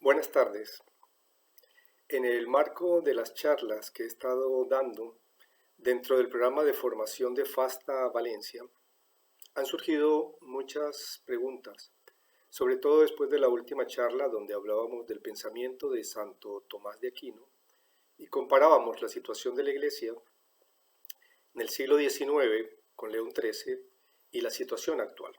Buenas tardes. En el marco de las charlas que he estado dando dentro del programa de formación de FASTA Valencia, han surgido muchas preguntas, sobre todo después de la última charla donde hablábamos del pensamiento de Santo Tomás de Aquino y comparábamos la situación de la Iglesia en el siglo XIX con León XIII y la situación actual.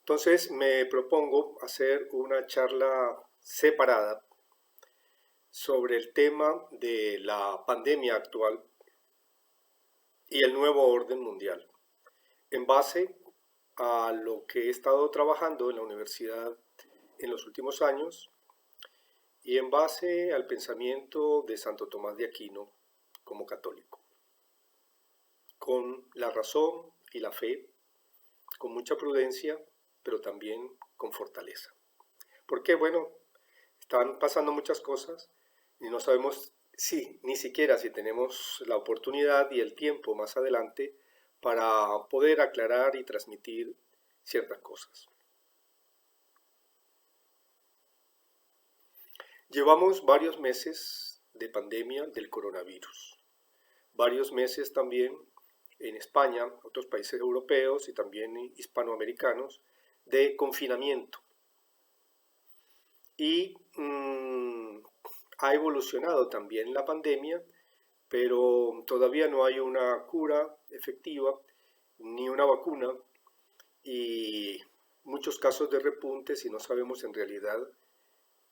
Entonces me propongo hacer una charla separada sobre el tema de la pandemia actual y el nuevo orden mundial, en base a lo que he estado trabajando en la universidad en los últimos años y en base al pensamiento de Santo Tomás de Aquino como católico, con la razón y la fe, con mucha prudencia, pero también con fortaleza. Porque, bueno, están pasando muchas cosas y no sabemos ni siquiera si tenemos la oportunidad y el tiempo más adelante para poder aclarar y transmitir ciertas cosas. Llevamos varios meses de pandemia del coronavirus, varios meses también en España, otros países europeos y también hispanoamericanos de confinamiento. Y ha evolucionado también la pandemia, pero todavía no hay una cura efectiva ni una vacuna y muchos casos de repuntes y no sabemos en realidad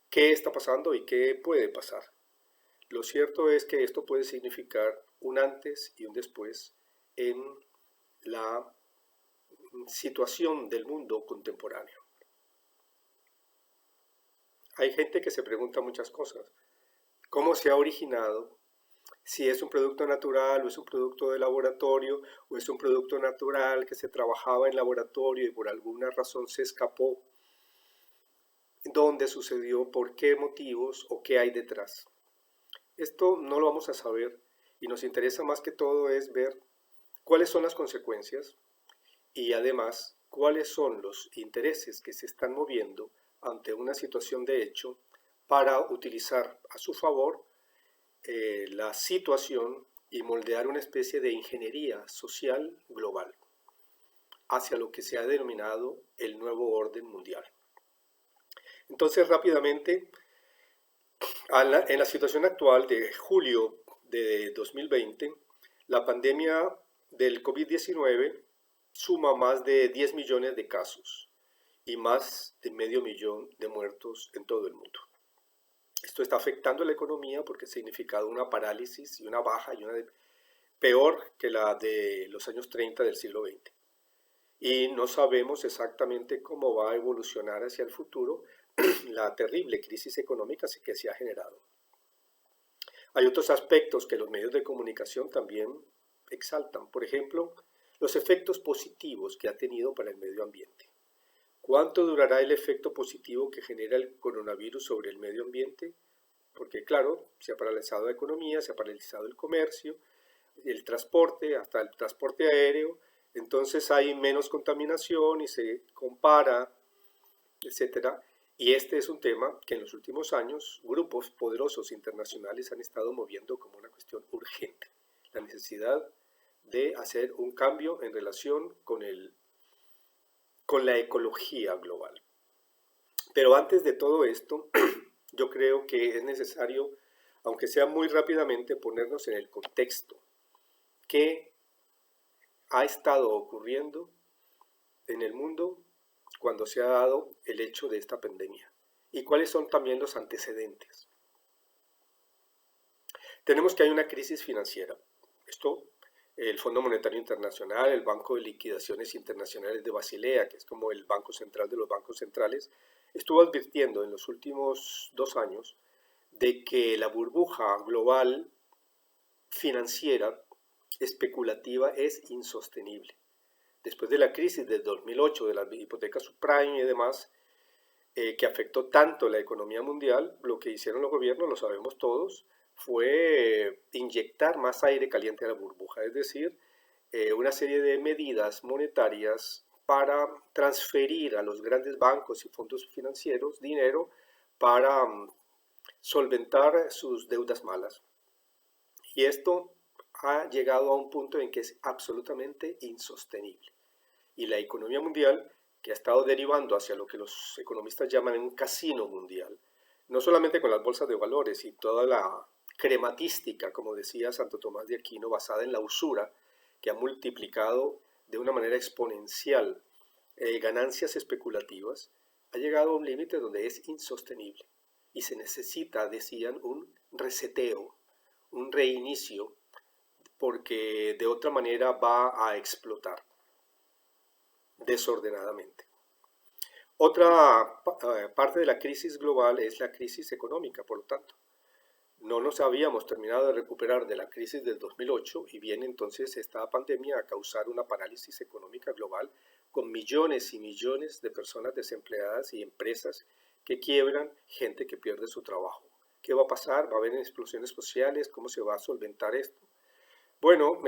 qué está pasando y qué puede pasar. Lo cierto es que esto puede significar un antes y un después en la situación del mundo contemporáneo. Hay gente que se pregunta muchas cosas. ¿Cómo se ha originado? Si es un producto natural o es un producto de laboratorio o es un producto natural que se trabajaba en laboratorio y por alguna razón se escapó. ¿Dónde sucedió? ¿Por qué motivos? ¿O qué hay detrás? Esto no lo vamos a saber y nos interesa más que todo es ver cuáles son las consecuencias y además cuáles son los intereses que se están moviendo ante una situación de hecho para utilizar a su favor la situación y moldear una especie de ingeniería social global hacia lo que se ha denominado el nuevo orden mundial. Entonces, rápidamente, en la situación actual de julio de 2020, la pandemia del COVID-19 suma más de 10 millones de casos y más de medio millón de muertos en todo el mundo. Esto está afectando a la economía porque ha significado una parálisis y una baja y una peor que la de los años 30 del siglo XX. Y no sabemos exactamente cómo va a evolucionar hacia el futuro la terrible crisis económica que se ha generado. Hay otros aspectos que los medios de comunicación también exaltan. Por ejemplo, los efectos positivos que ha tenido para el medio ambiente. ¿Cuánto durará el efecto positivo que genera el coronavirus sobre el medio ambiente? Porque claro, se ha paralizado la economía, se ha paralizado el comercio, el transporte, hasta el transporte aéreo, entonces hay menos contaminación y se compara, etcétera. Y este es un tema que en los últimos años grupos poderosos internacionales han estado moviendo como una cuestión urgente. La necesidad de hacer un cambio en relación con la ecología global. Pero antes de todo esto, yo creo que es necesario, aunque sea muy rápidamente, ponernos en el contexto. ¿Qué ha estado ocurriendo en el mundo cuando se ha dado el hecho de esta pandemia? ¿Y cuáles son también los antecedentes? Tenemos que hay una crisis financiera. Esto, el Fondo Monetario Internacional, el Banco de Liquidaciones Internacionales de Basilea, que es como el banco central de los bancos centrales, estuvo advirtiendo en los últimos 2 años de que la burbuja global financiera especulativa es insostenible. Después de la crisis del 2008, de las hipotecas subprime y demás, que afectó tanto la economía mundial, lo que hicieron los gobiernos, lo sabemos todos, fue inyectar más aire caliente a la burbuja, es decir, una serie de medidas monetarias para transferir a los grandes bancos y fondos financieros dinero para solventar sus deudas malas. Y esto ha llegado a un punto en que es absolutamente insostenible. Y la economía mundial, que ha estado derivando hacia lo que los economistas llaman un casino mundial, no solamente con las bolsas de valores y toda la crematística, como decía Santo Tomás de Aquino, basada en la usura, que ha multiplicado de una manera exponencial ganancias especulativas, ha llegado a un límite donde es insostenible y se necesita, decían, un reseteo, un reinicio, porque de otra manera va a explotar desordenadamente. Otra parte de la crisis global es la crisis económica, por lo tanto. No nos habíamos terminado de recuperar de la crisis del 2008 y viene entonces esta pandemia a causar una parálisis económica global con millones y millones de personas desempleadas y empresas que quiebran, gente que pierde su trabajo. ¿Qué va a pasar? ¿Va a haber explosiones sociales? ¿Cómo se va a solventar esto? Bueno,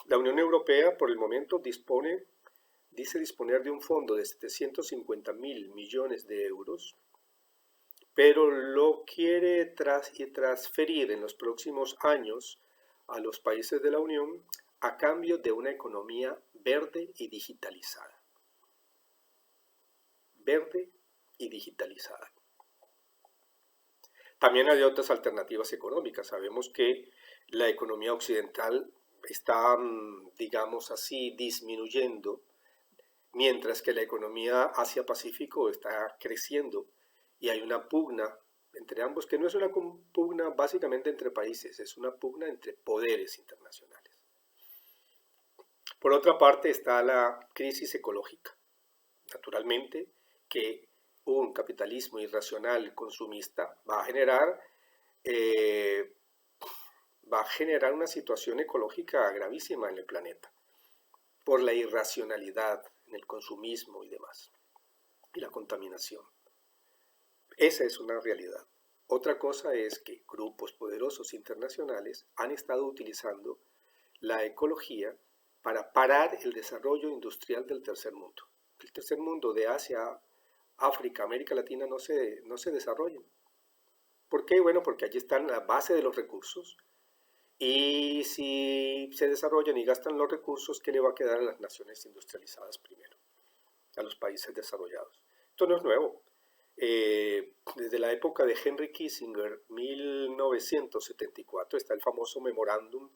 la Unión Europea por el momento dice disponer de un fondo de 750.000 millones de euros, pero lo quiere transferir en los próximos años a los países de la Unión a cambio de una economía verde y digitalizada. Verde y digitalizada. También hay otras alternativas económicas. Sabemos que la economía occidental está, digamos así, disminuyendo, mientras que la economía Asia-Pacífico está creciendo y hay una pugna entre ambos, que no es una pugna básicamente entre países, es una pugna entre poderes internacionales. Por otra parte está la crisis ecológica. Naturalmente que un capitalismo irracional consumista va a generar una situación ecológica gravísima en el planeta por la irracionalidad en el consumismo y demás, y la contaminación. Esa es una realidad. Otra cosa es que grupos poderosos internacionales han estado utilizando la ecología para parar el desarrollo industrial del tercer mundo. El tercer mundo de Asia, África, América Latina no se desarrollan. ¿Por qué? Bueno, porque allí están la base de los recursos y si se desarrollan y gastan los recursos, ¿qué le va a quedar a las naciones industrializadas primero? A los países desarrollados. Esto no es nuevo. Desde la época de Henry Kissinger, 1974, está el famoso memorándum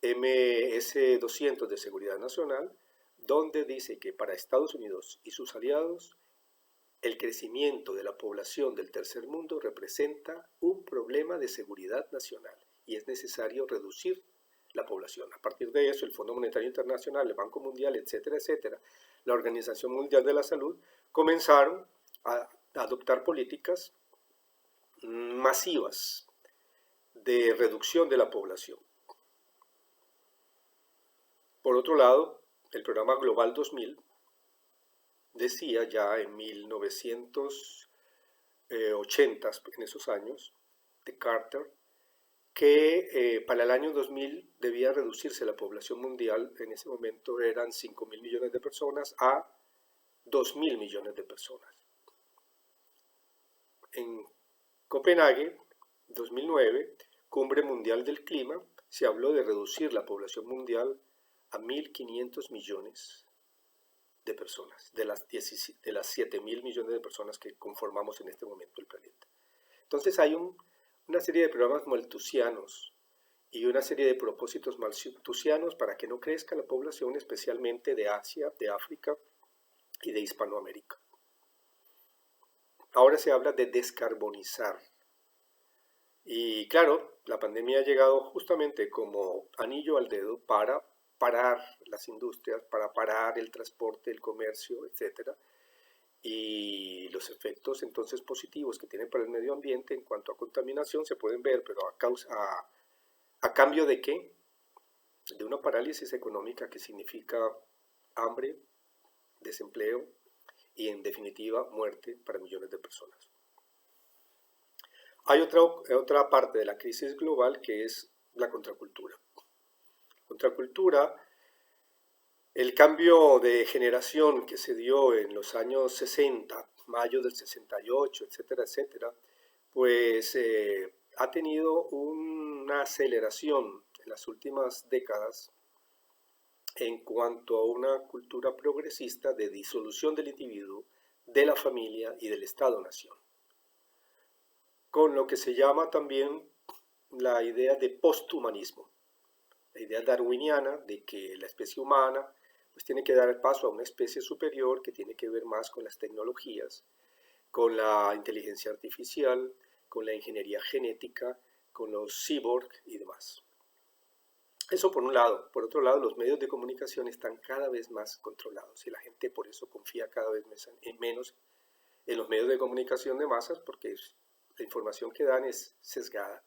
MS-200 de Seguridad Nacional, donde dice que para Estados Unidos y sus aliados, el crecimiento de la población del tercer mundo representa un problema de seguridad nacional y es necesario reducir la población. A partir de eso, el Fondo Monetario Internacional, el Banco Mundial, etcétera, etcétera, la Organización Mundial de la Salud, comenzaron a adoptar políticas masivas de reducción de la población. Por otro lado, el programa Global 2000 decía ya en 1980, en esos años, de Carter, que para el año 2000 debía reducirse la población mundial, en ese momento eran 5.000 millones de personas, a 2.000 millones de personas. En Copenhague, 2009, Cumbre Mundial del Clima, se habló de reducir la población mundial a 1.500 millones de personas, de las 7.000 millones de personas que conformamos en este momento el planeta. Entonces hay una serie de programas malthusianos y una serie de propósitos malthusianos para que no crezca la población, especialmente de Asia, de África y de Hispanoamérica. Ahora se habla de descarbonizar. Y claro, la pandemia ha llegado justamente como anillo al dedo para parar las industrias, para parar el transporte, el comercio, etc. Y los efectos entonces positivos que tiene para el medio ambiente en cuanto a contaminación se pueden ver, pero ¿a cambio de qué? De una parálisis económica que significa hambre, desempleo y en definitiva muerte para millones de personas. Hay otra parte de la crisis global que es la contracultura. Contracultura, el cambio de generación que se dio en los años 60 Mayo del 68, etcétera, etcétera, pues ha tenido una aceleración en las últimas décadas en cuanto a una cultura progresista de disolución del individuo, de la familia y del Estado-nación, con lo que se llama también la idea de posthumanismo, la idea darwiniana de que la especie humana pues tiene que dar el paso a una especie superior que tiene que ver más con las tecnologías, con la inteligencia artificial, con la ingeniería genética, con los cyborg y demás. Eso por un lado. Por otro lado, los medios de comunicación están cada vez más controlados y la gente por eso confía cada vez menos en los medios de comunicación de masas porque la información que dan es sesgada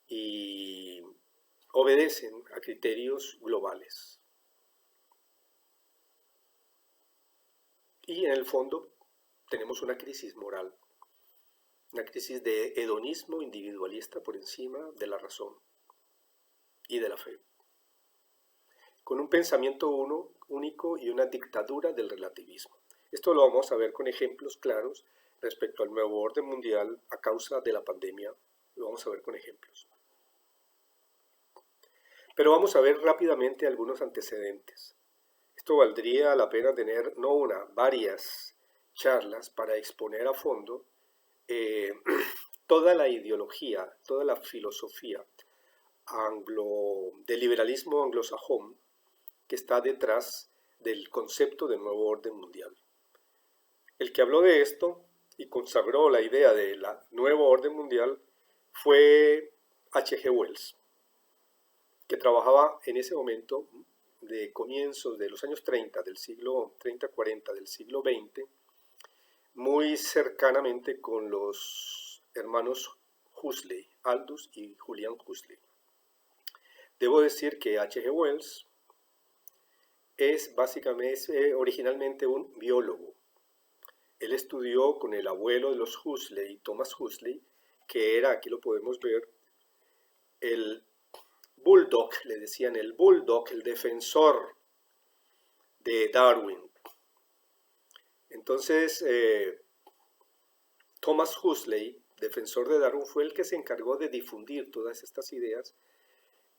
y obedecen a criterios globales. Y en el fondo tenemos una crisis moral, una crisis de hedonismo individualista por encima de la razón y de la fe, con un pensamiento único y una dictadura del relativismo. Esto lo vamos a ver con ejemplos claros respecto al nuevo orden mundial a causa de la pandemia. Lo vamos a ver con ejemplos. Pero vamos a ver rápidamente algunos antecedentes. Esto valdría la pena tener no una, varias charlas para exponer a fondo toda la ideología, toda la filosofía del liberalismo anglosajón que está detrás del concepto del nuevo orden mundial. El que habló de esto y consagró la idea de la nuevo orden mundial fue H.G. Wells, que trabajaba en ese momento de comienzos de los años 30 del siglo 30-40 del siglo XX, muy cercanamente con los hermanos Huxley, Aldous y Julian Huxley. Debo decir que H.G. Wells es originalmente un biólogo. Él estudió con el abuelo de los Huxley, Thomas Huxley, que era, aquí lo podemos ver, el bulldog, le decían el bulldog, el defensor de Darwin. Entonces, Thomas Huxley, defensor de Darwin, fue el que se encargó de difundir todas estas ideas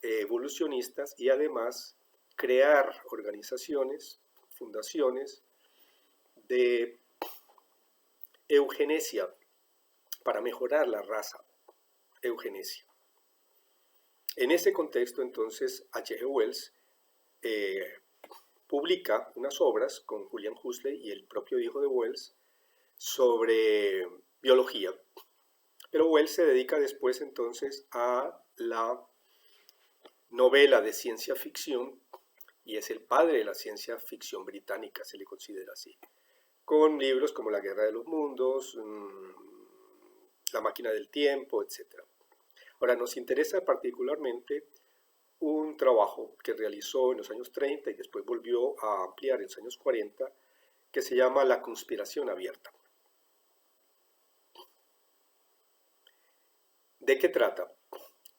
evolucionistas y además crear organizaciones, fundaciones de eugenesia para mejorar la raza, eugenesia. En ese contexto, entonces, H.G. Wells publica unas obras con Julian Huxley y el propio hijo de Wells sobre biología. Pero Wells se dedica después entonces a la novela de ciencia ficción y es el padre de la ciencia ficción británica, se le considera así, con libros como La Guerra de los Mundos, La Máquina del Tiempo, etc. Ahora, nos interesa particularmente un trabajo que realizó en los años 30 y después volvió a ampliar en los años 40, que se llama La Conspiración Abierta. ¿De qué trata?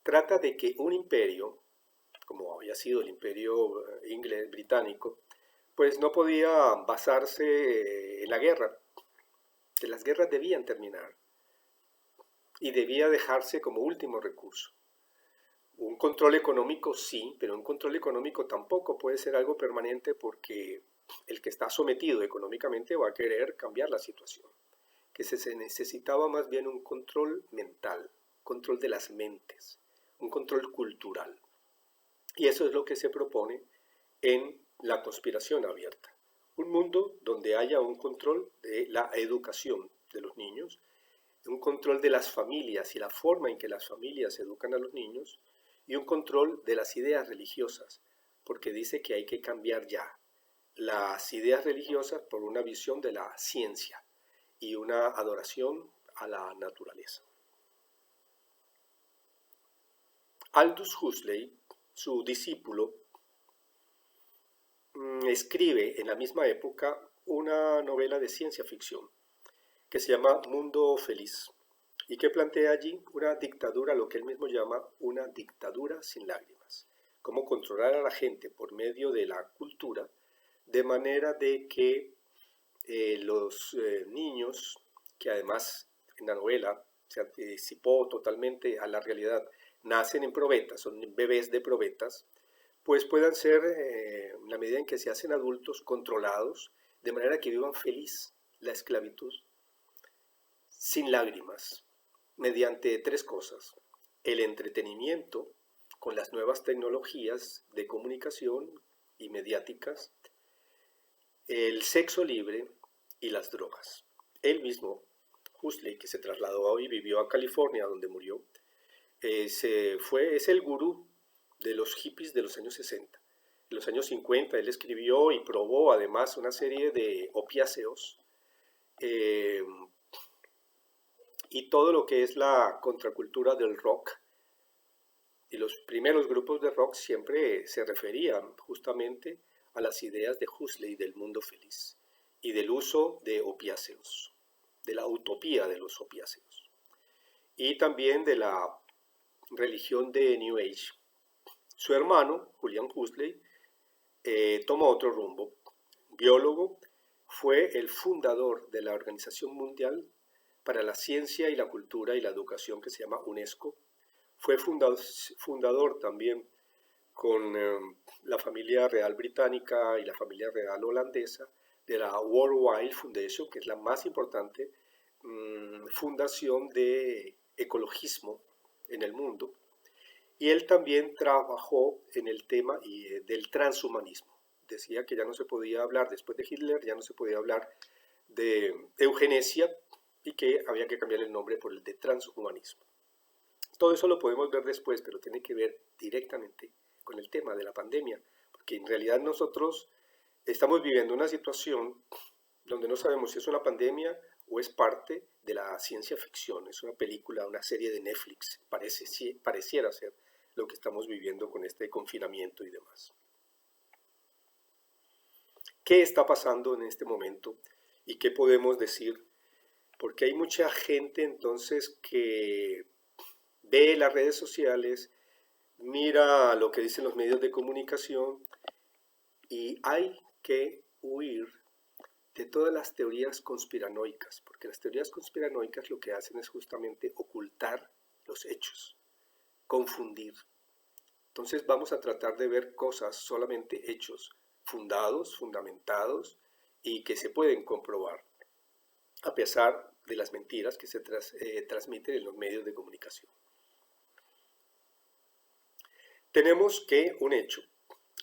Trata de que un imperio, como había sido el imperio inglés británico, pues no podía basarse en la guerra, que las guerras debían terminar y debía dejarse como último recurso. Un control económico sí, pero un control económico tampoco puede ser algo permanente porque el que está sometido económicamente va a querer cambiar la situación, que se necesitaba más bien un control mental, control de las mentes, un control cultural. Y eso es lo que se propone en La Conspiración Abierta. Un mundo donde haya un control de la educación de los niños, un control de las familias y la forma en que las familias educan a los niños, y un control de las ideas religiosas, porque dice que hay que cambiar ya las ideas religiosas por una visión de la ciencia y una adoración a la naturaleza. Aldous Huxley, su discípulo, escribe en la misma época una novela de ciencia ficción que se llama Mundo Feliz y que plantea allí una dictadura, lo que él mismo llama una dictadura sin lágrimas, cómo controlar a la gente por medio de la cultura de manera de que los niños, que además en la novela se anticipó totalmente a la realidad, nacen en probetas, son bebés de probetas, pues puedan ser, en la medida en que se hacen adultos, controlados, de manera que vivan feliz la esclavitud, sin lágrimas, mediante tres cosas: el entretenimiento con las nuevas tecnologías de comunicación y mediáticas, el sexo libre y las drogas. Él mismo, Huxley, que se trasladó y vivió a California, donde murió, es el gurú de los hippies de los años 60. En los años 50 él escribió y probó además una serie de opiáceos, eh, y todo lo que es la contracultura del rock. Y los primeros grupos de rock siempre se referían justamente a las ideas de Huxley del mundo feliz y del uso de opiáceos, de la utopía de los opiáceos, y también de la religión de New Age. Su hermano, Julian Huxley, tomó otro rumbo. Biólogo, fue el fundador de la Organización Mundial para la Ciencia y la Cultura y la Educación, que se llama UNESCO. Fue fundador también con la familia real británica y la familia real holandesa de la World Wildlife Foundation, que es la más importante fundación de ecologismo en el mundo. Y él también trabajó en el tema del transhumanismo. Decía que ya no se podía hablar, después de Hitler, ya no se podía hablar de eugenesia y que había que cambiar el nombre por el de transhumanismo. Todo eso lo podemos ver después, pero tiene que ver directamente con el tema de la pandemia, porque en realidad nosotros estamos viviendo una situación donde no sabemos si es una pandemia o es parte de la ciencia ficción, es una película, una serie de Netflix, pareciera ser lo que estamos viviendo con este confinamiento y demás. ¿Qué está pasando en este momento y qué podemos decir? Porque hay mucha gente entonces que ve las redes sociales, mira lo que dicen los medios de comunicación y hay que huir de todas las teorías conspiranoicas, porque las teorías conspiranoicas lo que hacen es justamente ocultar los hechos, confundir. Entonces vamos a tratar de ver cosas, solamente hechos fundados, fundamentados y que se pueden comprobar, a pesar de las mentiras que se transmiten en los medios de comunicación. Tenemos que un hecho,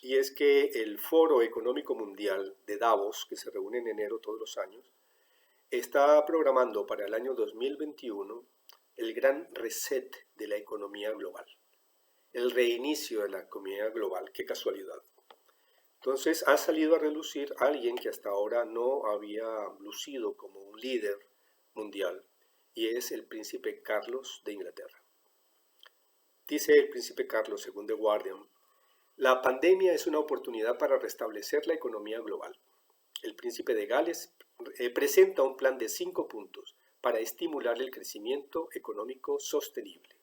y es que el Foro Económico Mundial de Davos, que se reúne en enero todos los años, está programando para el año 2021 el gran reset de la economía global, el reinicio de la economía global. Qué casualidad. Entonces ha salido a relucir alguien que hasta ahora no había lucido como un líder mundial, y es el príncipe Carlos de Inglaterra. Dice el príncipe Carlos, según The Guardian, la pandemia es una oportunidad para restablecer la economía global. El príncipe de Gales presenta un plan de 5 puntos para estimular el crecimiento económico sostenible.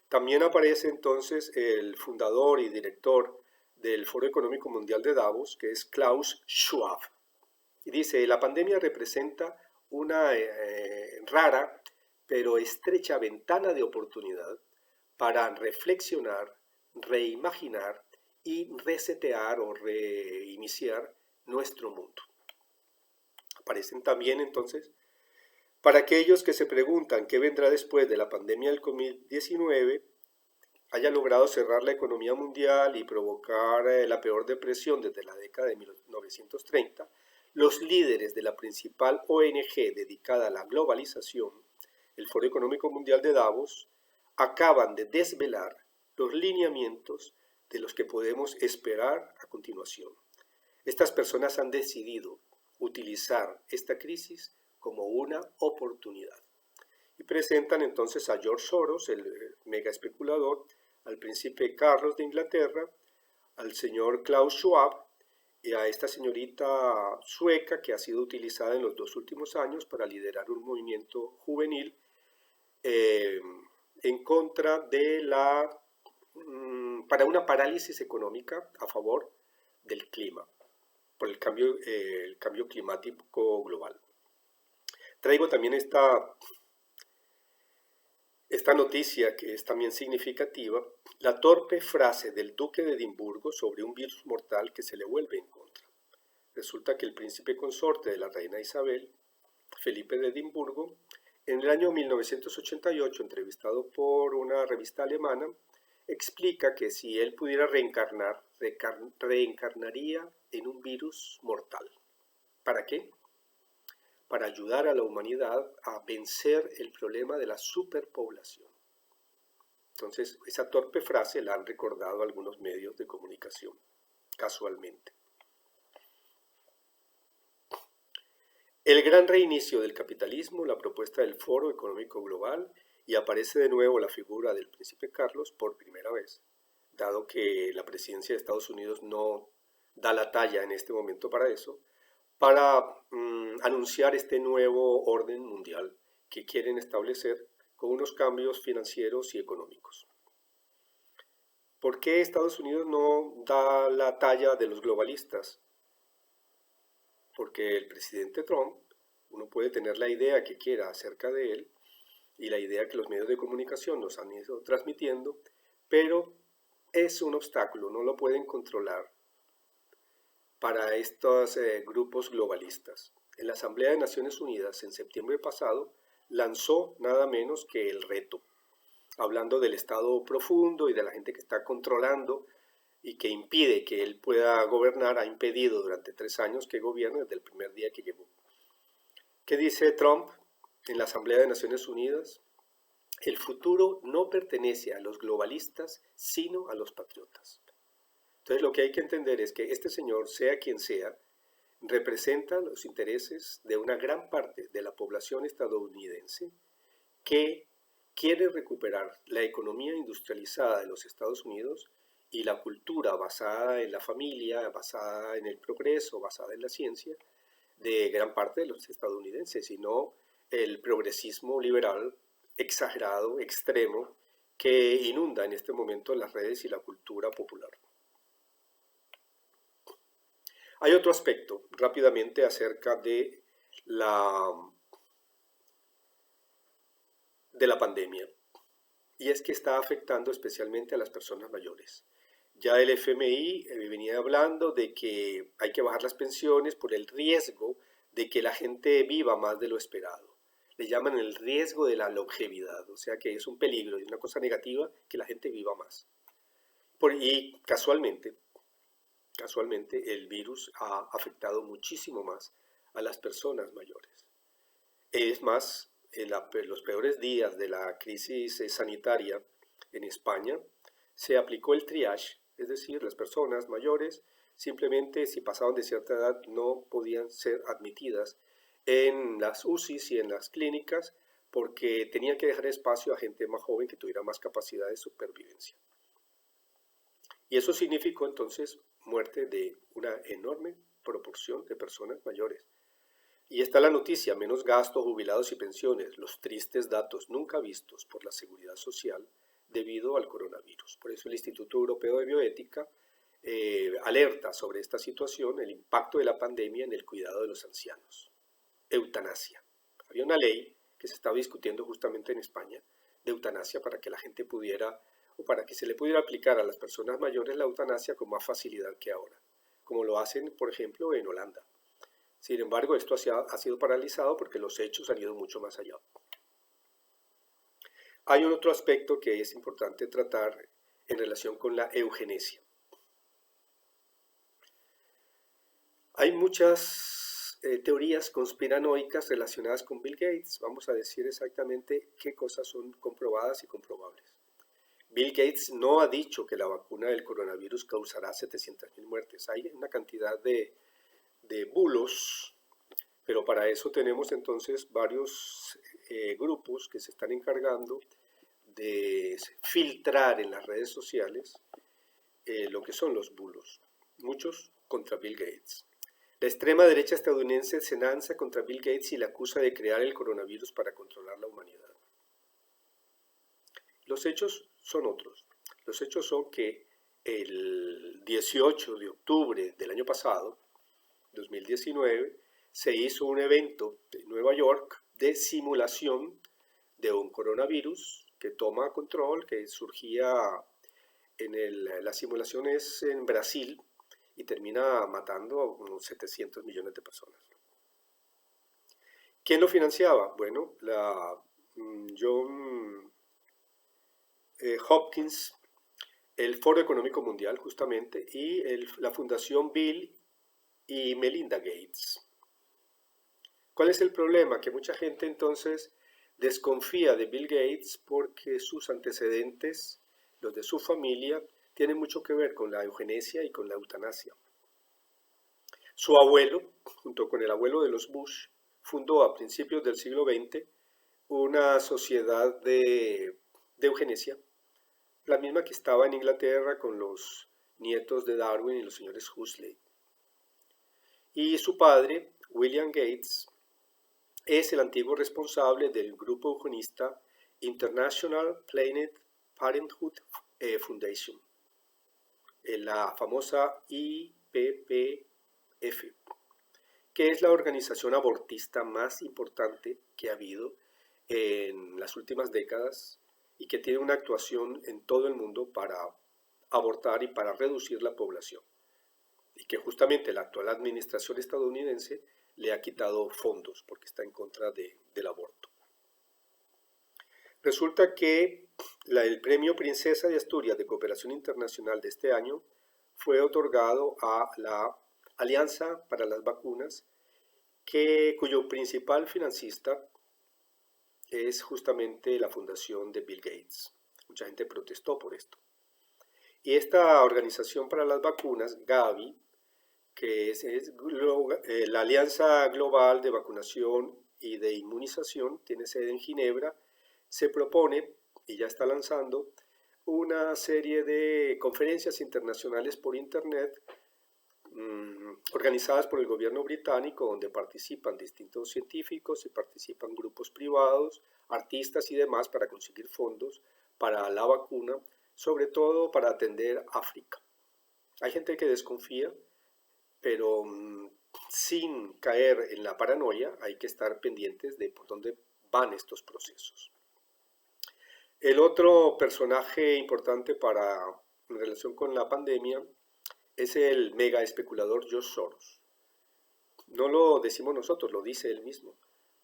También aparece entonces el fundador y director del Foro Económico Mundial de Davos, que es Klaus Schwab. Y dice, la pandemia representa una rara pero estrecha ventana de oportunidad para reflexionar, reimaginar y resetear o reiniciar nuestro mundo. Aparecen también entonces, para aquellos que se preguntan qué vendrá después de la pandemia del COVID-19, haya logrado cerrar la economía mundial y provocar la peor depresión desde la década de 1930, los líderes de la principal ONG dedicada a la globalización, el Foro Económico Mundial de Davos, acaban de desvelar los lineamientos de los que podemos esperar a continuación. Estas personas han decidido utilizar esta crisis como una oportunidad y presentan entonces a George Soros, el mega especulador, al príncipe Carlos de Inglaterra, al señor Klaus Schwab y a esta señorita sueca que ha sido utilizada en los 2 últimos años para liderar un movimiento juvenil en contra de para una parálisis económica a favor del clima. por el cambio climático global. Traigo también esta noticia que es también significativa, la torpe frase del duque de Edimburgo sobre un virus mortal que se le vuelve en contra. Resulta que el príncipe consorte de la reina Isabel, Felipe de Edimburgo, en el año 1988, entrevistado por una revista alemana, explica que si él pudiera reencarnar, reencarnaría en un virus mortal. ¿Para qué? Para ayudar a la humanidad a vencer el problema de la superpoblación. Entonces, esa torpe frase la han recordado algunos medios de comunicación, casualmente. El gran reinicio del capitalismo, la propuesta del Foro Económico Global, y aparece de nuevo la figura del príncipe Carlos por primera vez, dado que la presidencia de Estados Unidos no da la talla en este momento para eso, para anunciar este nuevo orden mundial que quieren establecer con unos cambios financieros y económicos. ¿Por qué Estados Unidos no da la talla de los globalistas? Porque el presidente Trump, uno puede tener la idea que quiera acerca de él y la idea que los medios de comunicación nos han ido transmitiendo, pero es un obstáculo, no lo pueden controlar para estos grupos globalistas. En la Asamblea de Naciones Unidas en septiembre pasado lanzó nada menos que el reto, hablando del Estado profundo y de la gente que está controlando y que impide que él pueda gobernar, ha impedido durante 3 años que gobierne desde el primer día que llegó. ¿Qué dice Trump en la Asamblea de Naciones Unidas? El futuro no pertenece a los globalistas, sino a los patriotas. Entonces lo que hay que entender es que este señor, sea quien sea, representa los intereses de una gran parte de la población estadounidense que quiere recuperar la economía industrializada de los Estados Unidos y la cultura basada en la familia, basada en el progreso, basada en la ciencia, de gran parte de los estadounidenses, y no el progresismo liberal exagerado, extremo, que inunda en este momento las redes y la cultura popular. Hay otro aspecto rápidamente acerca de la pandemia, y es que está afectando especialmente a las personas mayores. Ya el FMI venía hablando de que hay que bajar las pensiones por el riesgo de que la gente viva más de lo esperado. Le llaman el riesgo de la longevidad, o sea que es un peligro, es una cosa negativa que la gente viva más. Y casualmente el virus ha afectado muchísimo más a las personas mayores. Es más, en los peores días de la crisis sanitaria en España, se aplicó el triage, es decir, las personas mayores simplemente si pasaban de cierta edad no podían ser admitidas en las UCIs y en las clínicas porque tenían que dejar espacio a gente más joven que tuviera más capacidad de supervivencia. Y eso significó entonces muerte de una enorme proporción de personas mayores. Y está la noticia, menos gastos, jubilados y pensiones, los tristes datos nunca vistos por la seguridad social debido al coronavirus. Por eso el Instituto Europeo de Bioética alerta sobre esta situación, el impacto de la pandemia en el cuidado de los ancianos. Eutanasia. Había una ley que se estaba discutiendo justamente en España de eutanasia para que la gente pudiera, o para que se le pudiera aplicar a las personas mayores la eutanasia con más facilidad que ahora, como lo hacen, por ejemplo, en Holanda. Sin embargo, esto ha sido paralizado porque los hechos han ido mucho más allá. Hay otro aspecto que es importante tratar en relación con la eugenesia. Hay muchas teorías conspiranoicas relacionadas con Bill Gates. Vamos a decir exactamente qué cosas son comprobadas y comprobables. Bill Gates no ha dicho que la vacuna del coronavirus causará 700.000 muertes. Hay una cantidad de bulos, pero para eso tenemos entonces varios grupos que se están encargando de filtrar en las redes sociales lo que son los bulos, muchos contra Bill Gates. La extrema derecha estadounidense se lanza contra Bill Gates y le acusa de crear el coronavirus para controlar la humanidad. Los hechos son otros. Los hechos son que el 18 de octubre del año pasado, 2019 se hizo un evento en Nueva York de simulación de un coronavirus que toma control, que surgía la simulación es en Brasil y termina matando a unos 700 millones de personas. ¿Quién lo financiaba? Bueno, la John Hopkins, el Foro Económico Mundial justamente, y la Fundación Bill y Melinda Gates. ¿Cuál es el problema? Que mucha gente entonces desconfía de Bill Gates porque sus antecedentes, los de su familia, tienen mucho que ver con la eugenesia y con la eutanasia. Su abuelo, junto con el abuelo de los Bush, fundó a principios del siglo XX una sociedad de eugenesia, la misma que estaba en Inglaterra con los nietos de Darwin y los señores Huxley. Y su padre, William Gates, es el antiguo responsable del grupo eugenista International Planned Parenthood Foundation, la famosa IPPF, que es la organización abortista más importante que ha habido en las últimas décadas y que tiene una actuación en todo el mundo para abortar y para reducir la población. Y que justamente la actual administración estadounidense le ha quitado fondos porque está en contra del aborto. Resulta que el premio Princesa de Asturias de Cooperación Internacional de este año fue otorgado a la Alianza para las Vacunas, cuyo principal financista es justamente la fundación de Bill Gates. Mucha gente protestó por esto. Y esta organización para las vacunas, Gavi, que es la Alianza Global de Vacunación y de Inmunización, tiene sede en Ginebra, se propone, y ya está lanzando, una serie de conferencias internacionales por Internet organizadas por el gobierno británico, donde participan distintos científicos y participan grupos privados, artistas y demás para conseguir fondos para la vacuna, sobre todo para atender África. Hay gente que desconfía, pero sin caer en la paranoia hay que estar pendientes de por dónde van estos procesos. El otro personaje importante en relación con la pandemia es el mega especulador George Soros. No lo decimos nosotros, lo dice él mismo.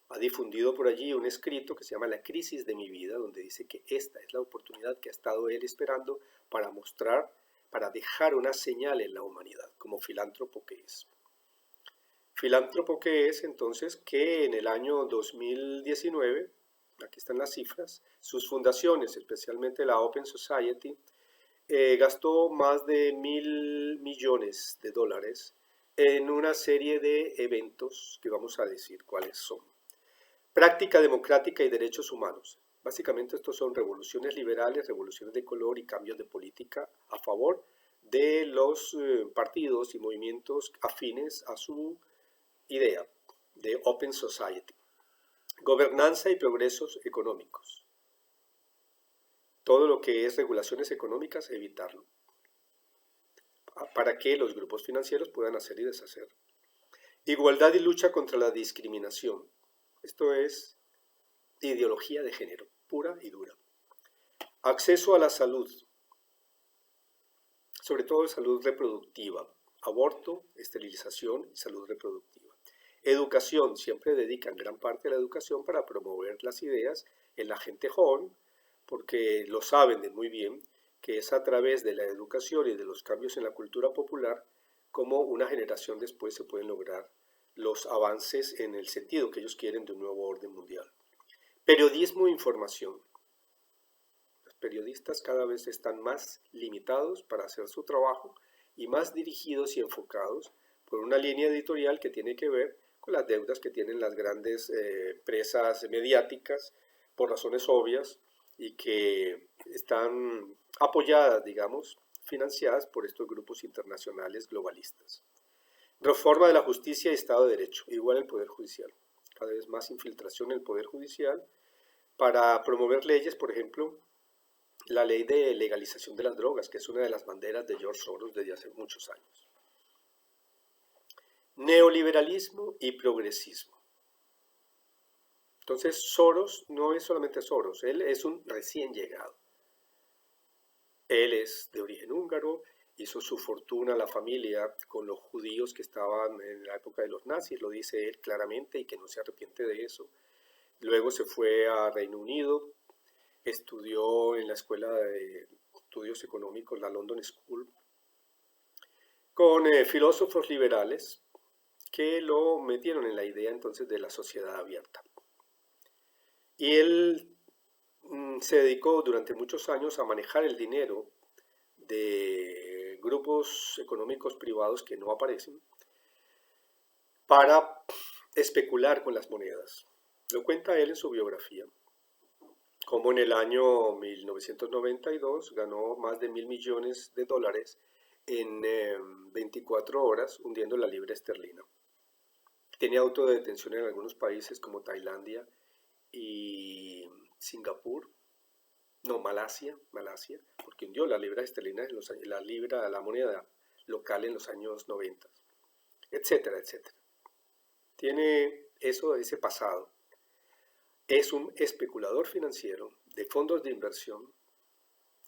Ha difundido por allí un escrito que se llama La crisis de mi vida, donde dice que esta es la oportunidad que ha estado él esperando para mostrar, para dejar una señal en la humanidad, como filántropo que es. Filántropo que es, entonces, que en el año 2019, aquí están las cifras, sus fundaciones, especialmente la Open Society, gastó más de $1.000 millones en una serie de eventos que vamos a decir cuáles son. Práctica democrática y derechos humanos. Básicamente estos son revoluciones liberales, revoluciones de color y cambios de política a favor de los partidos y movimientos afines a su idea de Open Society. Gobernanza y progresos económicos. Todo lo que es regulaciones económicas, evitarlo, para que los grupos financieros puedan hacer y deshacer. Igualdad y lucha contra la discriminación. Esto es ideología de género, pura y dura. Acceso a la salud, sobre todo salud reproductiva, aborto, esterilización y salud reproductiva. Educación, siempre dedican gran parte de la educación para promover las ideas en la gente joven, porque lo saben de muy bien, que es a través de la educación y de los cambios en la cultura popular como una generación después se pueden lograr los avances en el sentido que ellos quieren de un nuevo orden mundial. Periodismo e información. Los periodistas cada vez están más limitados para hacer su trabajo y más dirigidos y enfocados por una línea editorial que tiene que ver con las deudas que tienen las grandes empresas mediáticas por razones obvias, y que están apoyadas, digamos, financiadas por estos grupos internacionales globalistas. Reforma de la justicia y Estado de Derecho, igual el Poder Judicial. Cada vez más infiltración en el Poder Judicial para promover leyes, por ejemplo, la ley de legalización de las drogas, que es una de las banderas de George Soros desde hace muchos años. neoliberalismo y progresismo. Entonces Soros no es solamente Soros, él es un recién llegado. Él es de origen húngaro, hizo su fortuna la familia con los judíos que estaban en la época de los nazis, lo dice él claramente y que no se arrepiente de eso. Luego se fue a Reino Unido, estudió en la Escuela de Estudios Económicos, la London School, con filósofos liberales que lo metieron en la idea entonces de la sociedad abierta. Y él se dedicó durante muchos años a manejar el dinero de grupos económicos privados que no aparecen para especular con las monedas. Lo cuenta él en su biografía, como en el año 1992 ganó más de $1.000 millones en 24 horas hundiendo la libra esterlina. Tenía auto de detención en algunos países como Tailandia y Singapur, no, Malasia, porque hundió la libra esterlina, la moneda local en los años 90, etcétera, etcétera. Tiene ese pasado. Es un especulador financiero de fondos de inversión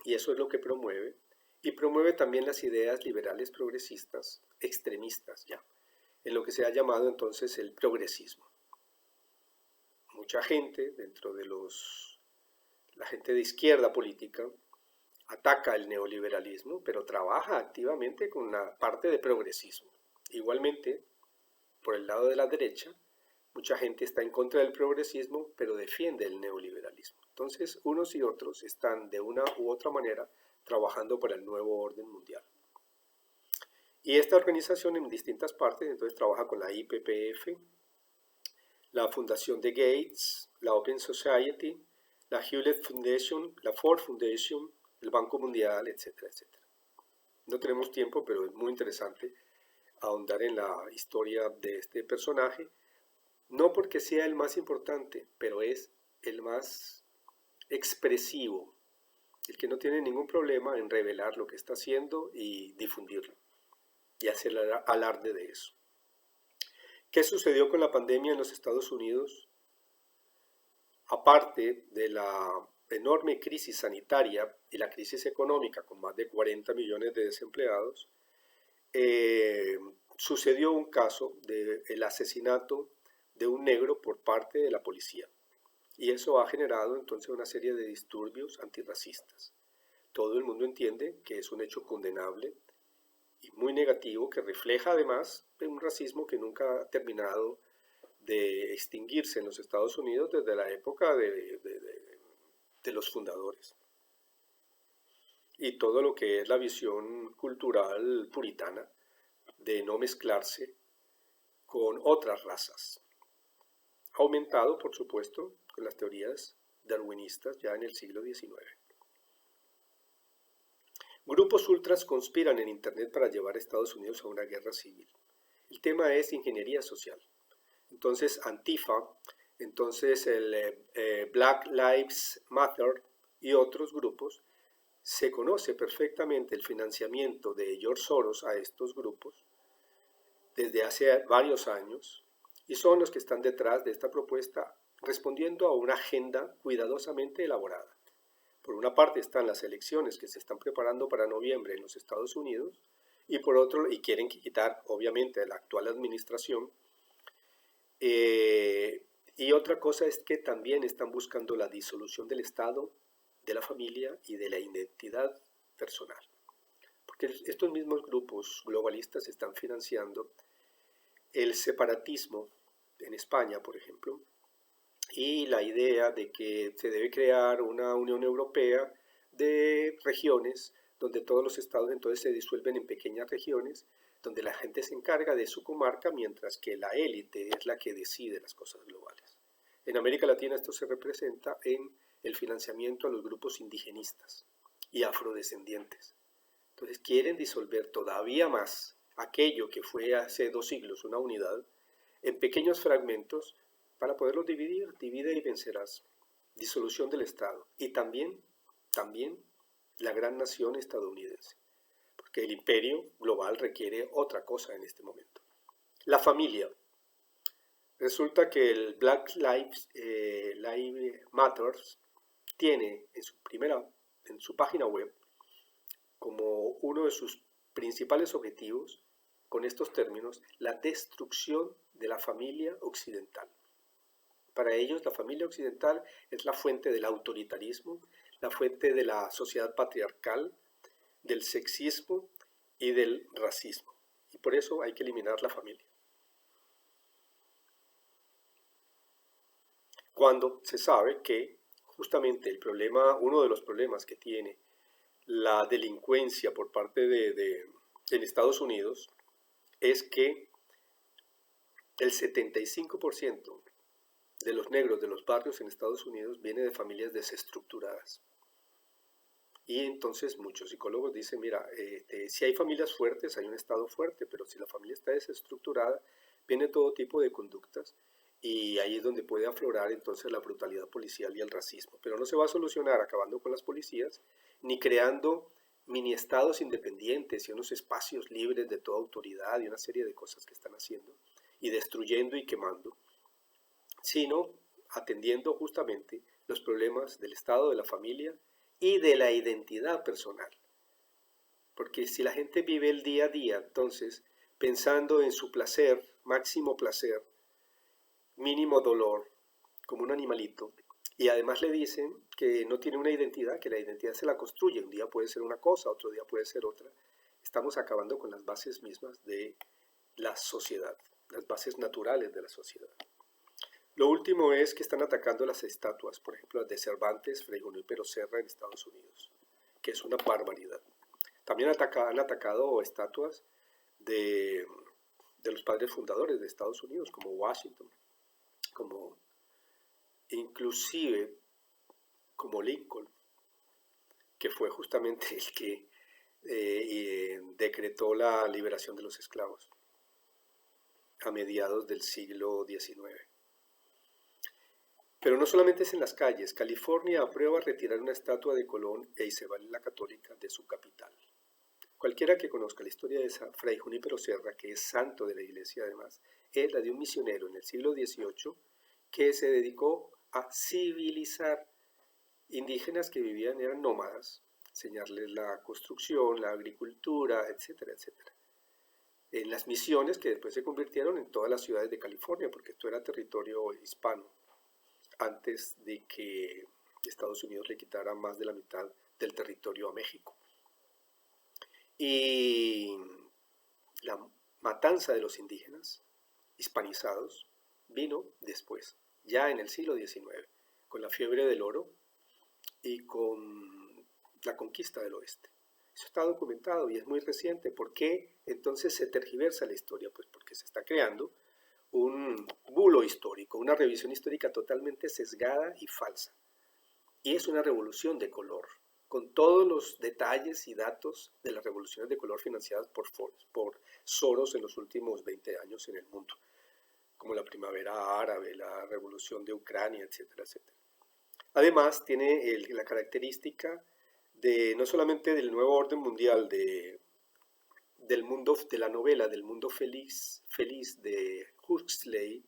y eso es lo que promueve. Y promueve también las ideas liberales progresistas, extremistas ya, en lo que se ha llamado entonces el progresismo. Mucha gente dentro de la gente de izquierda política ataca el neoliberalismo, pero trabaja activamente con una parte de progresismo. Igualmente, por el lado de la derecha, mucha gente está en contra del progresismo, pero defiende el neoliberalismo. Entonces, unos y otros están de una u otra manera trabajando para el nuevo orden mundial. Y esta organización en distintas partes, entonces trabaja con la IPPF, la Fundación de Gates, la Open Society, la Hewlett Foundation, la Ford Foundation, el Banco Mundial, etcétera, etcétera. No tenemos tiempo, pero es muy interesante ahondar en la historia de este personaje, no porque sea el más importante, pero es el más expresivo, el que no tiene ningún problema en revelar lo que está haciendo y difundirlo, y hacer alarde de eso. ¿Qué sucedió con la pandemia en los Estados Unidos? Aparte de la enorme crisis sanitaria y la crisis económica con más de 40 millones de desempleados, sucedió un caso del asesinato de un negro por parte de la policía. Y eso ha generado entonces una serie de disturbios antirracistas. Todo el mundo entiende que es un hecho condenable y muy negativo que refleja además un racismo que nunca ha terminado de extinguirse en los Estados Unidos desde la época de los fundadores. Y todo lo que es la visión cultural puritana de no mezclarse con otras razas. Ha aumentado, por supuesto, con las teorías darwinistas ya en el siglo XIX. Grupos ultras conspiran en Internet para llevar a Estados Unidos a una guerra civil. El tema es ingeniería social. Entonces Antifa, entonces el Black Lives Matter y otros grupos, se conoce perfectamente el financiamiento de George Soros a estos grupos desde hace varios años y son los que están detrás de esta propuesta respondiendo a una agenda cuidadosamente elaborada. Por una parte están las elecciones que se están preparando para noviembre en los Estados Unidos y por otro, y quieren quitar obviamente a la actual administración. Y otra cosa es que también están buscando la disolución del Estado, de la familia y de la identidad personal. Porque estos mismos grupos globalistas están financiando el separatismo en España, por ejemplo, y la idea de que se debe crear una Unión Europea de regiones donde todos los estados entonces se disuelven en pequeñas regiones donde la gente se encarga de su comarca mientras que la élite es la que decide las cosas globales. En América Latina esto se representa en el financiamiento a los grupos indigenistas y afrodescendientes. Entonces quieren disolver todavía más aquello que fue hace 2 siglos una unidad en pequeños fragmentos para poderlos dividir, divide y vencerás. Disolución del Estado y también la gran nación estadounidense, porque el imperio global requiere otra cosa en este momento. La familia. Resulta que el Black Lives Matters tiene en su página web como uno de sus principales objetivos, con estos términos, la destrucción de la familia occidental. Para ellos, la familia occidental es la fuente del autoritarismo, la fuente de la sociedad patriarcal, del sexismo y del racismo. Y por eso hay que eliminar la familia. Cuando se sabe que justamente uno de los problemas que tiene la delincuencia por parte en Estados Unidos es que el 75% de los negros de los barrios en Estados Unidos viene de familias desestructuradas. Y entonces muchos psicólogos dicen, mira, si hay familias fuertes, hay un Estado fuerte, pero si la familia está desestructurada, viene todo tipo de conductas y ahí es donde puede aflorar entonces la brutalidad policial y el racismo. Pero no se va a solucionar acabando con las policías, ni creando mini estados independientes y unos espacios libres de toda autoridad y una serie de cosas que están haciendo y destruyendo y quemando, sino atendiendo justamente los problemas del Estado, de la familia y de la identidad personal. Porque si la gente vive el día a día, entonces, pensando en su placer, máximo placer, mínimo dolor, como un animalito, y además le dicen que no tiene una identidad, que la identidad se la construye, un día puede ser una cosa, otro día puede ser otra, estamos acabando con las bases mismas de la sociedad, las bases naturales de la sociedad. Lo último es que están atacando las estatuas, por ejemplo, las de Cervantes, Fray Junípero Serra en Estados Unidos, que es una barbaridad. También han atacado estatuas de los padres fundadores de Estados Unidos, como Washington, como inclusive como Lincoln, que fue justamente el que decretó la liberación de los esclavos a mediados del siglo XIX. Pero no solamente es en las calles. California aprueba retirar una estatua de Colón e Isabel la Católica de su capital. Cualquiera que conozca la historia de Fray Junípero Serra, que es santo de la iglesia además, es la de un misionero en el siglo XVIII que se dedicó a civilizar indígenas que vivían, eran nómadas, enseñarles la construcción, la agricultura, etcétera, etcétera. En las misiones que después se convirtieron en todas las ciudades de California, porque esto era territorio hispano, antes de que Estados Unidos le quitara más de la mitad del territorio a México. Y la matanza de los indígenas hispanizados vino después, ya en el siglo XIX, con la fiebre del oro y con la conquista del oeste. Eso está documentado y es muy reciente. ¿Por qué entonces se tergiversa la historia? Pues porque se está creando un bulo histórico, una revisión histórica totalmente sesgada y falsa. Y es una revolución de color, con todos los detalles y datos de las revoluciones de color financiadas por Soros en los últimos 20 años en el mundo, como la primavera árabe, la revolución de Ucrania, etcétera, etcétera. Además, tiene la característica de no solamente del nuevo orden mundial, del mundo, de la novela del mundo feliz de Huxley,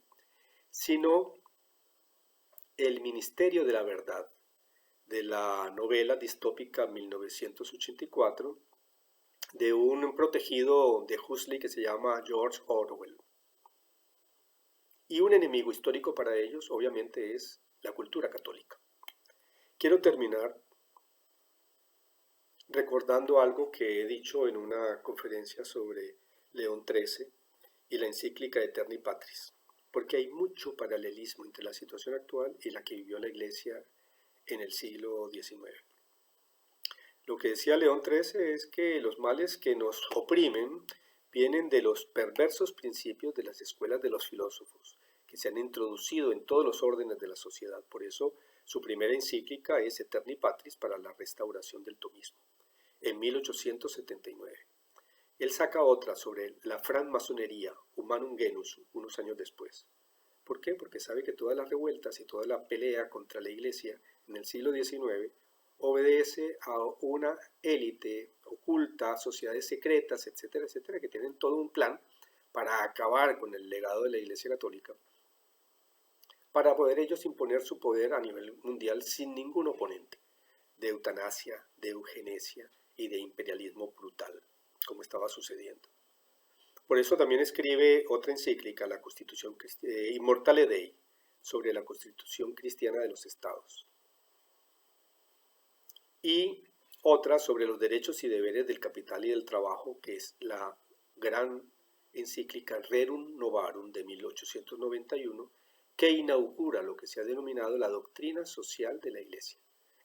sino el Ministerio de la Verdad, de la novela distópica 1984, de un protegido de Huxley que se llama George Orwell. Y un enemigo histórico para ellos, obviamente, es la cultura católica. Quiero terminar recordando algo que he dicho en una conferencia sobre León XIII y la encíclica Eterni Patris, porque hay mucho paralelismo entre la situación actual y la que vivió la Iglesia en el siglo XIX. Lo que decía León XIII es que los males que nos oprimen vienen de los perversos principios de las escuelas de los filósofos, que se han introducido en todos los órdenes de la sociedad. Por eso su primera encíclica es Eterni Patris para la restauración del tomismo, en 1879. Él saca otra sobre la francmasonería, Humanum Genus, unos años después. ¿Por qué? Porque sabe que todas las revueltas y toda la pelea contra la Iglesia en el siglo XIX obedece a una élite oculta, sociedades secretas, etcétera, etcétera, que tienen todo un plan para acabar con el legado de la Iglesia Católica, para poder ellos imponer su poder a nivel mundial sin ningún oponente, de eutanasia, de eugenesia y de imperialismo brutal, como estaba sucediendo. Por eso también escribe otra encíclica, la Constitución Immortale Dei, sobre la Constitución cristiana de los estados. Y otra sobre los derechos y deberes del capital y del trabajo, que es la gran encíclica Rerum Novarum de 1891, que inaugura lo que se ha denominado la doctrina social de la Iglesia,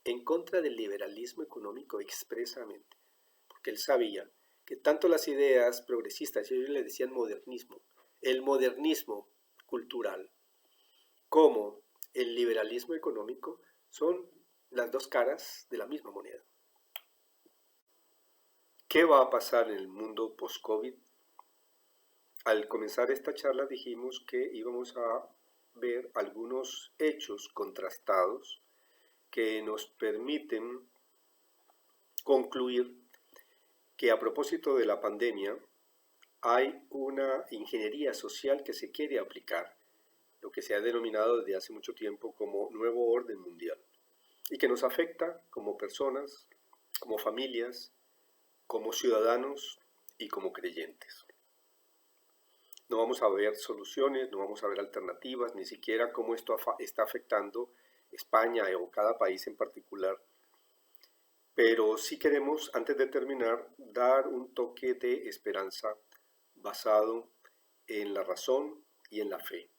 en contra del liberalismo económico expresamente, porque él sabía que tanto las ideas progresistas, ellos le decían modernismo, el modernismo cultural, como el liberalismo económico son las dos caras de la misma moneda. ¿Qué va a pasar en el mundo post-COVID? Al comenzar esta charla dijimos que íbamos a ver algunos hechos contrastados que nos permiten concluir que a propósito de la pandemia hay una ingeniería social que se quiere aplicar, lo que se ha denominado desde hace mucho tiempo como nuevo orden mundial, y que nos afecta como personas, como familias, como ciudadanos y como creyentes. No vamos a ver soluciones, no vamos a ver alternativas, ni siquiera cómo esto está afectando España o cada país en particular. Pero sí queremos, antes de terminar, dar un toque de esperanza basado en la razón y en la fe.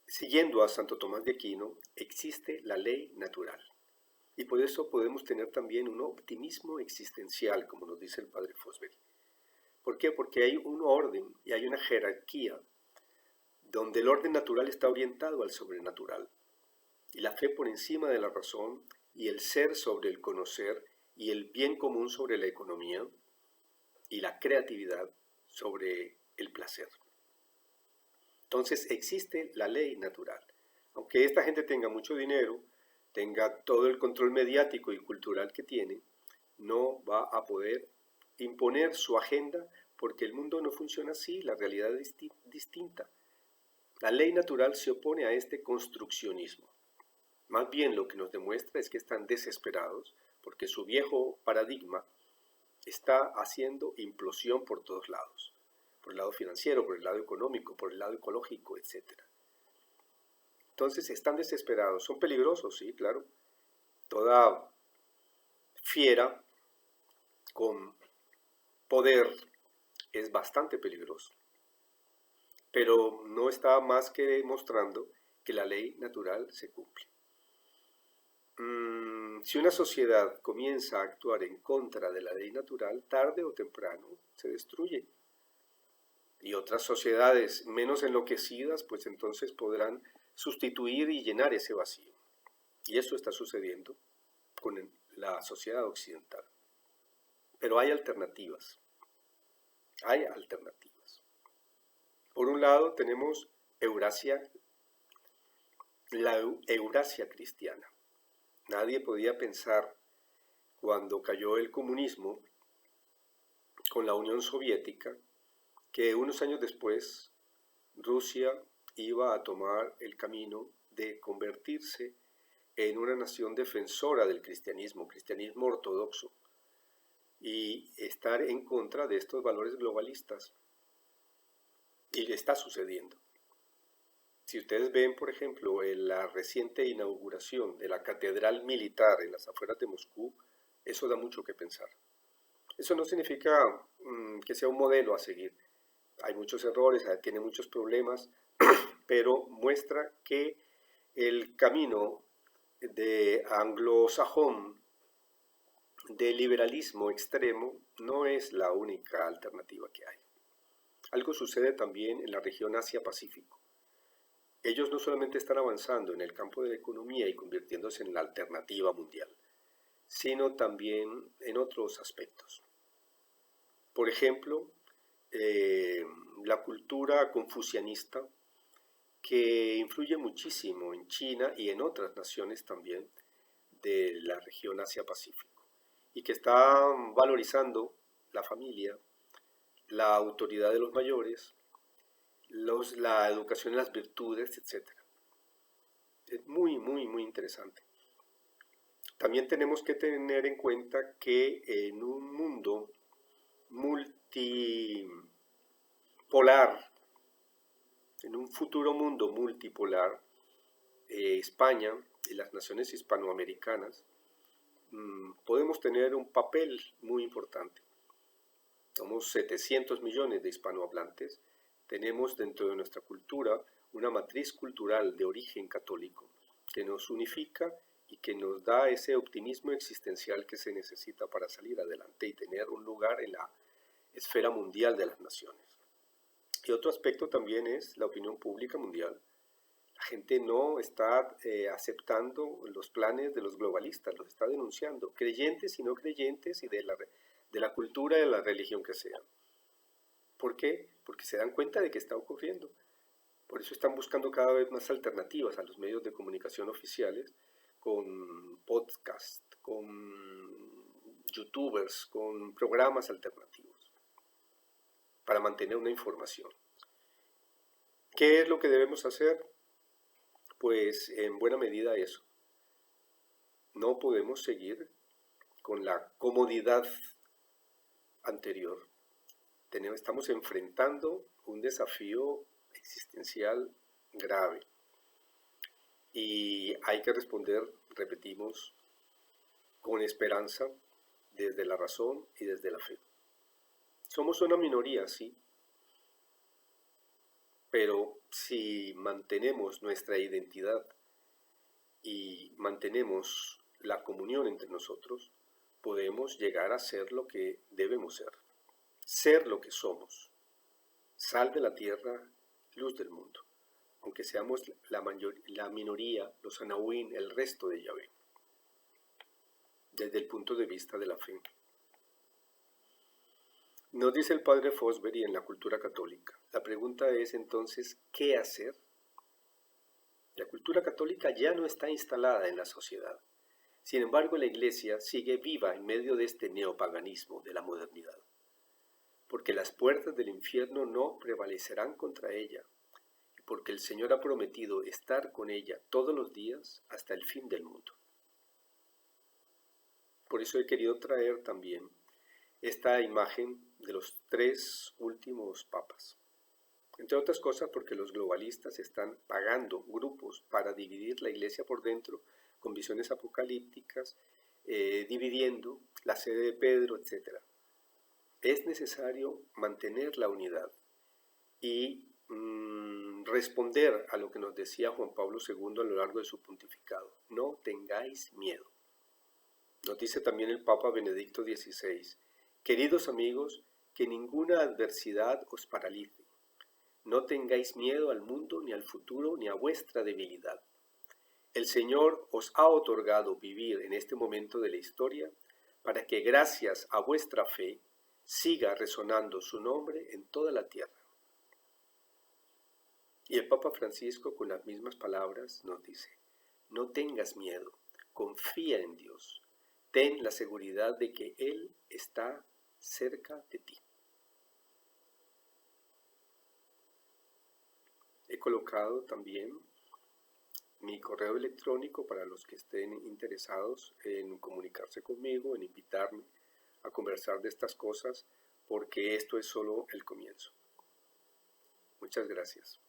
Siguiendo a Santo Tomás de Aquino, existe la ley natural. Y por eso podemos tener también un optimismo existencial, como nos dice el padre Fosbury. ¿Por qué? Porque hay un orden y hay una jerarquía donde el orden natural está orientado al sobrenatural. Y la fe por encima de la razón y el ser sobre el conocer y el bien común sobre la economía y la creatividad sobre el placer. Entonces existe la ley natural. Aunque esta gente tenga mucho dinero, tenga todo el control mediático y cultural que tiene, no va a poder imponer su agenda porque el mundo no funciona así, la realidad es distinta. La ley natural se opone a este construccionismo. Más bien lo que nos demuestra es que están desesperados porque su viejo paradigma está haciendo implosión por todos lados, por el lado financiero, por el lado económico, por el lado ecológico, etc. Entonces están desesperados, son peligrosos, sí, claro. Toda fiera con poder es bastante peligroso, pero no está más que demostrando que la ley natural se cumple. Si una sociedad comienza a actuar en contra de la ley natural, tarde o temprano se destruye. Y otras sociedades menos enloquecidas, pues entonces podrán sustituir y llenar ese vacío. Y eso está sucediendo con la sociedad occidental. Pero hay alternativas. Hay alternativas. Por un lado tenemos Eurasia, la Eurasia cristiana. Nadie podía pensar cuando cayó el comunismo con la Unión Soviética que unos años después Rusia iba a tomar el camino de convertirse en una nación defensora del cristianismo ortodoxo, y estar en contra de estos valores globalistas. Y le está sucediendo. Si ustedes ven, por ejemplo, en la reciente inauguración de la catedral militar en las afueras de Moscú, eso da mucho que pensar. Eso no significa que sea un modelo a seguir. Hay muchos errores, tiene muchos problemas, pero muestra que el camino de anglosajón, de liberalismo extremo, no es la única alternativa que hay. Algo sucede también en la región Asia-Pacífico. Ellos no solamente están avanzando en el campo de la economía y convirtiéndose en la alternativa mundial, sino también en otros aspectos. Por ejemplo, la cultura confucianista, que influye muchísimo en China y en otras naciones también de la región Asia-Pacífico, y que está valorizando la familia, la autoridad de los mayores, la educación en las virtudes, etc. Es muy, muy, muy interesante. También tenemos que tener en cuenta que en un mundo multipolar, en un futuro mundo multipolar, España y las naciones hispanoamericanas podemos tener un papel muy importante. Somos 700 millones de hispanohablantes. Tenemos dentro de nuestra cultura una matriz cultural de origen católico que nos unifica y que nos da ese optimismo existencial que se necesita para salir adelante y tener un lugar en la esfera mundial de las naciones. Y otro aspecto también es la opinión pública mundial. La gente no está aceptando los planes de los globalistas, los está denunciando, creyentes y no creyentes y de la cultura y de la religión que sean. ¿Por qué? Porque se dan cuenta de que está ocurriendo. Por eso están buscando cada vez más alternativas a los medios de comunicación oficiales, con podcast, con youtubers, con programas alternativos, para mantener una información. ¿Qué es lo que debemos hacer? Pues en buena medida eso. No podemos seguir con la comodidad anterior. Estamos enfrentando un desafío existencial grave y hay que responder, repetimos, con esperanza, desde la razón y desde la fe. Somos una minoría, sí, pero si mantenemos nuestra identidad y mantenemos la comunión entre nosotros, podemos llegar a ser lo que debemos ser lo que somos, sal de la tierra, luz del mundo, aunque seamos la minoría, los anahuín, el resto de Yahvé, desde el punto de vista de la fe. Nos dice el padre Fosbury en la cultura católica. La pregunta es entonces, ¿qué hacer? La cultura católica ya no está instalada en la sociedad. Sin embargo, la Iglesia sigue viva en medio de este neopaganismo de la modernidad, porque las puertas del infierno no prevalecerán contra ella, y porque el Señor ha prometido estar con ella todos los días hasta el fin del mundo. Por eso he querido traer también esta imagen de los 3 últimos papas. Entre otras cosas porque los globalistas están pagando grupos para dividir la Iglesia por dentro con visiones apocalípticas, dividiendo la sede de Pedro, etc. Es necesario mantener la unidad y responder a lo que nos decía Juan Pablo II a lo largo de su pontificado. No tengáis miedo. Nos dice también el Papa Benedicto XVI, queridos amigos, que ninguna adversidad os paralice. No tengáis miedo al mundo, ni al futuro, ni a vuestra debilidad. El Señor os ha otorgado vivir en este momento de la historia para que gracias a vuestra fe siga resonando su nombre en toda la tierra. Y el Papa Francisco con las mismas palabras nos dice, no tengas miedo, confía en Dios, ten la seguridad de que Él está cerca de ti. He colocado también mi correo electrónico para los que estén interesados en comunicarse conmigo, en invitarme a conversar de estas cosas, porque esto es solo el comienzo. Muchas gracias.